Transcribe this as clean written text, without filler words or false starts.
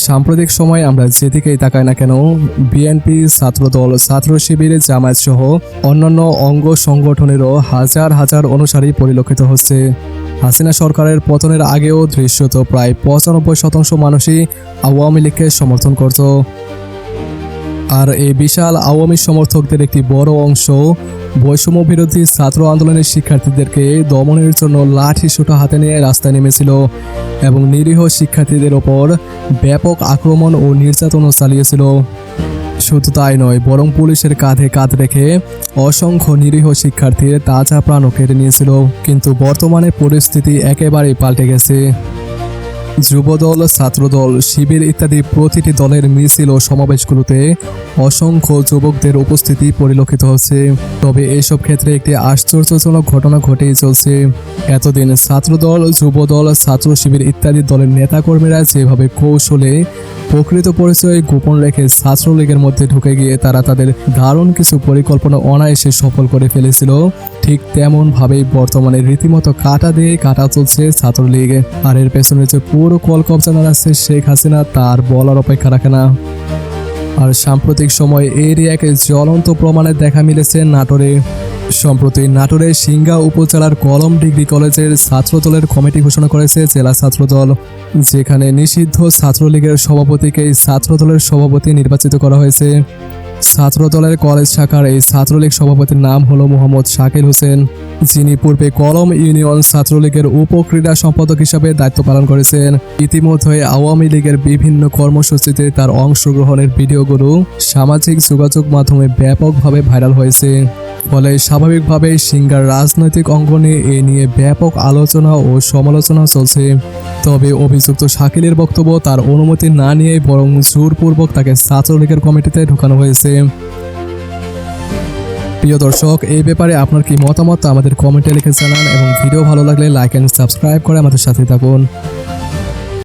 সাম্প্রতিক সময়ে আমরা যেদিকেই তাকাই না কেন, বিএনপি, ছাত্রদল, ছাত্র শিবির, জামায়াত সহ অন্যান্য অঙ্গ সংগঠনেরও হাজার হাজার অনুসারী পরিলক্ষিত হচ্ছে। হাসিনা সরকারের পতনের আগেও দৃশ্যত প্রায় 95% মানুষই আওয়ামী লীগকে সমর্থন করত। আর এই বিশাল আওয়ামী সমর্থকদের একটি বড় অংশ বৈষম্য বিরোধী ছাত্র আন্দোলনের শিক্ষার্থীদেরকে দমনের জন্য লাঠি সোঁটা হাতে নিয়ে রাস্তায় নেমেছিল এবং নিরীহ শিক্ষার্থীদের ওপর ব্যাপক আক্রমণ ও নির্যাতনও চালিয়েছিল। শুধু তাই নয়, বরং পুলিশের কাঁধে কাঁধ রেখে অসংখ্য নিরীহ শিক্ষার্থীর তাজা প্রাণও কেড়ে নিয়েছিল। কিন্তু বর্তমানে পরিস্থিতি একেবারেই পাল্টে গেছে। যুবদল, ছাত্রদল, শিবির ইত্যাদি প্রতিটি দলের মিছিল ও সমাবেশগুলোতে অসংখ্য যুবকদের উপস্থিতি পরিলক্ষিত হচ্ছে। তবে এসব ক্ষেত্রে একটি আশ্চর্যজনক ঘটনা ঘটেই চলছে। এতদিন ছাত্রদল, যুবদল, ছাত্র শিবির ইত্যাদি দলের নেতাকর্মীরা যেভাবে কৌশলে প্রকৃত পরিচয় গোপন রেখে ছাত্রলীগের মধ্যে ঢুকে গিয়ে তারা তাদের দারুণ কিছু পরিকল্পনা অনায়াসে সফল করে ফেলেছিল, ঠিক তেমন ভাবেই বর্তমানে রীতিমতো কাটা দিয়ে কাটা চলছে ছাত্রলীগ। আর এর পেছনে যে পুরো কলকবজা নাড়াচ্ছে শেখ হাসিনা, তার বলার অপেক্ষা রাখে না। আর সাম্প্রতিক সময়ে এরই এক জ্বলন্ত প্রমাণের দেখা মিলেছে নাটোরে। সম্প্রতি নাটোরের সিংগা উপজেলার কলম ডিগ্রি কলেজের ছাত্রদলের কমিটি ঘোষণা করেছে জেলা ছাত্রদল, যেখানে নিষিদ্ধ ছাত্রলীগের সভাপতিকে ছাত্রদলের সভাপতি নির্বাচিত করা হয়েছে। ছাত্রদলের কলেজ শাখার এই ছাত্রলীগ সভাপতির নাম হলো মোহাম্মদ শাকিল হোসেন, যিনি পূর্বে কলম ইউনিয়ন ছাত্রলীগের উপক্রীড়া সম্পাদক হিসাবে দায়িত্ব পালন করেছেন। ইতিমধ্যে আওয়ামী লীগের বিভিন্ন কর্মসূচিতে তার অংশগ্রহণের ভিডিওগুলো সামাজিক যোগাযোগ মাধ্যমে ব্যাপকভাবে ভাইরাল হয়েছে। ফলে স্বাভাবিকভাবেই সিংগার রাজনৈতিক অঙ্গনে এ নিয়ে ব্যাপক আলোচনা ও সমালোচনা চলছে। তবে অভিযুক্ত শাকিলের বক্তব্য, তার অনুমতি না নিয়ে বরং জোরপূর্বক তাকে ছাত্রলীগের কমিটিতে ঢোকানো হয়েছে। প্রিয় দর্শক, এই ব্যাপারে আপনার কি মতামত আমাদের কমেন্টে লিখে জানান এবং ভিডিও ভালো লাগলে লাইক এন্ড সাবস্ক্রাইব করে আমাদের সাথে থাকুন।